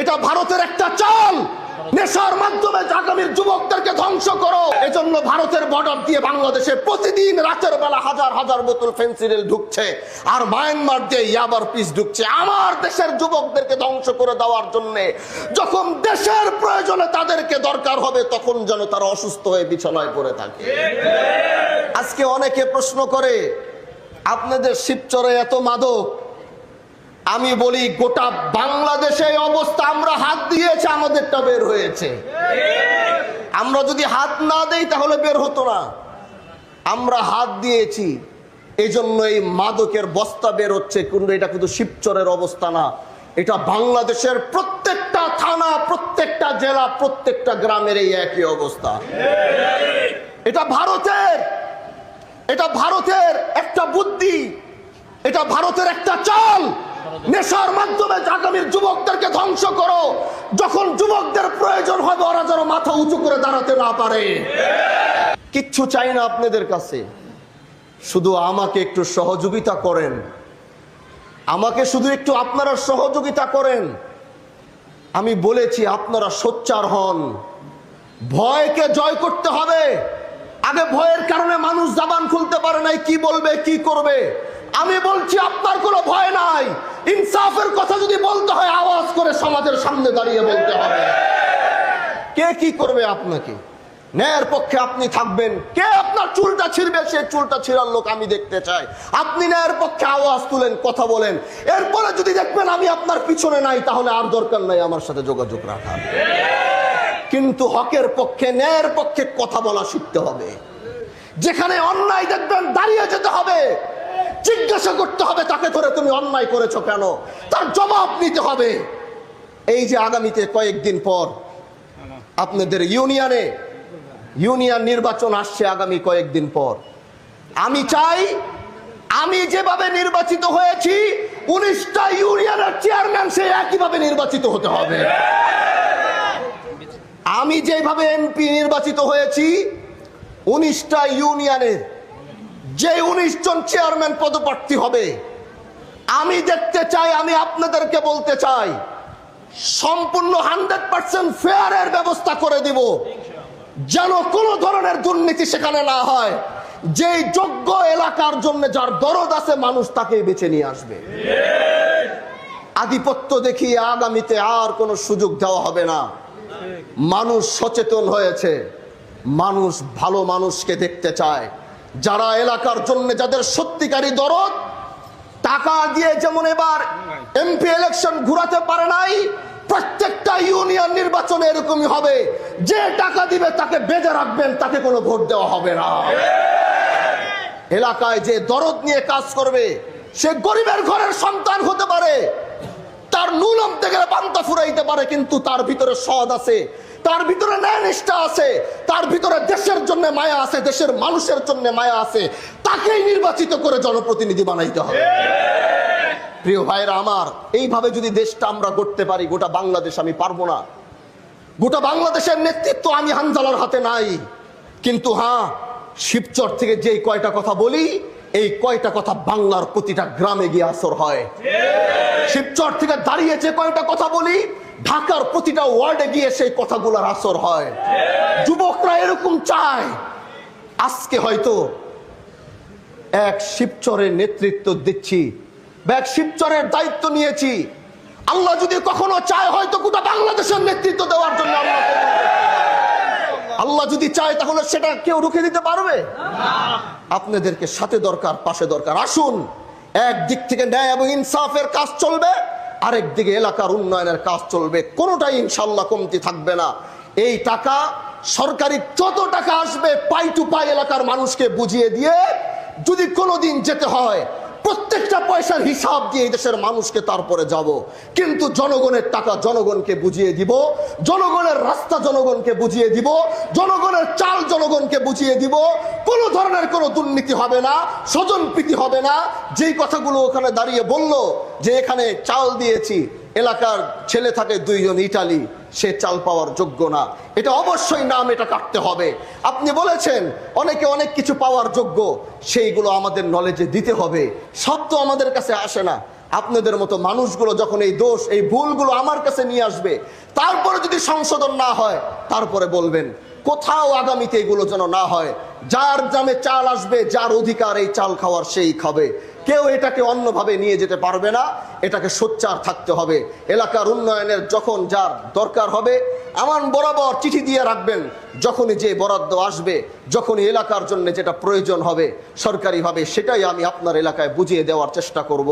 এটা ভারতের একটা চাল। নেশার মাধ্যমে আগামীর যুবকদেরকে ধ্বংস করো। এজন্য ভারতের বর্ডার দিয়ে বাংলাদেশে প্রতিদিন রাতের বেলা হাজার হাজার বোতল ফেন্সিডিল ঢুকছে, আর মায়ানমার দিয়ে ইয়াবার পিস ঢুকছে আমার দেশের যুবকদেরকে ধ্বংস করে দেওয়ার জন্য। যখন দেশের প্রয়োজনে তাদেরকে দরকার হবে তখন যেন তারা অসুস্থ হয়ে বিছানায় পড়ে থাকে। আজকে অনেকে প্রশ্ন করে আপনাদের শিবচরে এত মাদক। আমি বলি গোটা বাংলাদেশে অবস্থা, আমরা হাত দিয়েছি আমাদেরটা বের হয়েছে। আমরা যদি হাত না দেই তাহলে বের হতো না। আমরা হাত দিয়েছি, এই জন্য এই মাদকের বস্তা বের হচ্ছে। কিন্তু এটা কিন্তু শিবচরের অবস্থা না, এটা বাংলাদেশের প্রত্যেকটা থানা, প্রত্যেকটা জেলা, প্রত্যেকটা গ্রামের এই একই অবস্থা। এটা ভারতের একটা বুদ্ধি, এটা ভারতের একটা চাল। নেশার মাধ্যমে আগামীর যুবকদেরকে ধ্বংস করো। যখন যুবকদের প্রয়োজন হবে ওরা যেন মাথা উঁচু করে দাঁড়াতে না পারে। কিচ্ছু চাই না আপনাদের কাছে, শুধু আমাকে একটু সহযোগিতা করেন। আমাকে শুধু একটু আপনারা সহযোগিতা করেন। আমি বলেছি আপনারা সোচ্চার হন। ভয়কে জয় করতে হবে। আগে ভয়ের কারণে মানুষ জবান খুলতে পারে নাই, কি বলবে কি করবে। আমি বলছি আপনার কোনো ভয় নাই। ইনসাফের কথা যদি বলতে হয় আওয়াজ করে সমাজের সামনে দাঁড়িয়ে বলতে হবে। কে কি করবে আপনাকে? ন্যায়ের পক্ষে আপনি থাকবেন। কে আপনার চুলটা ছিঁড়বে সে চুলটা ছিঁড়ার লোক আমি দেখতে চাই। আপনি ন্যায়ের পক্ষে আওয়াজ তুলেন, কথা বলেন। এরপরে যদি দেখবেন আমি আপনার পিছনে নাই তাহলে আর দরকার নাই আমার সাথে যোগাযোগ রাখার। কিন্তু হকের পক্ষে, ন্যায়ের পক্ষে কথা বলা শিখতে হবে। যেখানে অন্যায় দেখবেন দাঁড়িয়ে যেতে হবে, জিজ্ঞাসা করতে হবে তাকে ধরে তুমি অন্যায় করেছো কেন, তার জবাব নিতে হবে। এই যে আগামীতে কয়েকদিন পর আপনাদের ইউনিয়ন নির্বাচন আসছে, আগামী কয়েকদিন পর আমি চাই আমি যেভাবে নির্বাচিত হয়েছি 19টা ইউনিয়নের চেয়ারম্যান সে একইভাবে নির্বাচিত হতে হবে। আমি যেভাবে এমপি নির্বাচিত হয়েছি 19টা ইউনিয়নের যে 19 জন চেয়ারম্যান পদপ্রার্থী হবে আমি দেখতে চাই, আমি আপনাদেরকে বলতে চাই সম্পূর্ণ 100% ফেয়ারের ব্যবস্থা করে দিব, যেন কোনো ধরনের দুর্নীতি সেখানে না হয়। যে যোগ্য এলাকার জন্য যার দরদ আছে মানুষ তাকেই বেছে নিয়ে আসবে। আধিপত্য দেখিয়ে আগামীতে আর কোনো সুযোগ দেওয়া হবে না। মানুষ সচেতন হয়েছে, মানুষ ভালো মানুষকে দেখতে চায়। যারা এলাকার জন্য, যাদের সত্যিকারী দরদ, টাকা দিয়ে যেমন এবার এমপি ইলেকশন ঘুরাতে পারে নাই, প্রত্যেকটা ইউনিয়ন নির্বাচনে এরকমই হবে। যে টাকা দিবে তাকে বেঁধে রাখবেন, তাকে কোনো ভোট দেওয়া হবে না। এলাকায় যে দরদ নিয়ে কাজ করবে, সে গরিবের ঘরের সন্তান হতে পারে, তার নুন আনতে গেলে পান্তা ফুরাইতে পারে, কিন্তু তার ভিতরে সৎ আছে, তার ভিতরে ন্যায় নিষ্ঠা আছে, তার ভিতরে দেশের জন্য মায়া আছে, দেশের মানুষের জন্য মায়া আছে। তাকেই নির্বাচিত করে জনপ্রতিনিধি বানাইতে হবে। প্রিয় ভাইরা আমার, এইভাবে যদি দেশটা আমরা করতে পারি, গোটা বাংলাদেশ, আমি পারবো না। গোটা বাংলাদেশের নেতৃত্ব আমি হানজালার হাতে নাই। কিন্তু হ্যাঁ, শিবচর থেকে যে কয়টা কথা বলি, এই কয়টা কথা বাংলার প্রতিটা গ্রামে গিয়ে আসর হয়। শিবচর থেকে দাঁড়িয়ে যে কয়টা কথা বলি, ঢাকার প্রতিটা ওয়ার্ডে গিয়ে সেই কথাগুলোর আসর হয়। যুবকরা এরকম চায়। আজকে হয়তো এক শিবচরের নেতৃত্ব দিচ্ছি, এক শিবচরের দায়িত্ব নিয়েছি। আল্লাহ যদি কখনো চায় হয়তো গোটা বাংলাদেশের নেতৃত্ব দেওয়ার জন্য আল্লাহ যদি চায় তাহলে সেটা কেউ রুখে দিতে পারবে? আপনাদেরকে সাথে দরকার, পাশে দরকার। আসুন, একদিক থেকে ন্যায় এবং ইনসাফের কাজ চলবে, আরেক দিকে এলাকার উন্নয়নের কাজ চলবে। কোনোটাই ইনশাল্লাহ কমতি থাকবে না। এই টাকা সরকারি যত টাকা আসবে পাই টু পাই এলাকার মানুষকে বুঝিয়ে দিয়ে যদি কোনোদিন যেতে হয়, প্রত্যেকটা পয়সার হিসাব দিয়ে এই দেশের মানুষকে তারপরে যাব। কিন্তু জনগণের টাকা জনগণকে বুঝিয়ে দিব, জনগণের রাস্তা জনগণকে বুঝিয়ে দিব, জনগণের চাল জনগণকে বুঝিয়ে দিব। কোনো ধরনের কোনো দুর্নীতি হবে না, স্বজনপ্রীতি হবে না। যেই কথাগুলো ওখানে দাঁড়িয়ে বলল যে এখানে চাল দিয়েছি, এলাকার ছেলে থাকে 2 জন ইটালি, সে চাল পাওয়ার যোগ্য না, এটা অবশ্যই নাম এটা কাটতে হবে। আপনি বলেছেন অনেকে অনেক কিছু পাওয়ার যোগ্য, সেইগুলো আমাদের নলেজে দিতে হবে। সব তো আমাদের কাছে আসে না। আপনাদের মতো মানুষগুলো যখন এই দোষ এই ভুলগুলো আমার কাছে নিয়ে আসবে, তারপরে যদি সংশোধন না হয় তারপরে বলবেন। কোথাও আগামীতে এগুলো যেন না হয়। যার দামে চাল আসবে, যার অধিকার এই চাল খাওয়ার সেই খাবে। কেউ এটাকে অন্যভাবে নিয়ে যেতে পারবে না। এটাকে সোচ্চার থাকতে হবে। এলাকার উন্নয়নের যখন যার দরকার হবে আমার বরাবর চিঠি দিয়ে রাখবেন। যখনই যে বরাদ্দ আসবে, যখনই এলাকার জন্য যেটা প্রয়োজন হবে সরকারিভাবে, সেটাই আমি আপনার এলাকায় বুঝিয়ে দেওয়ার চেষ্টা করব।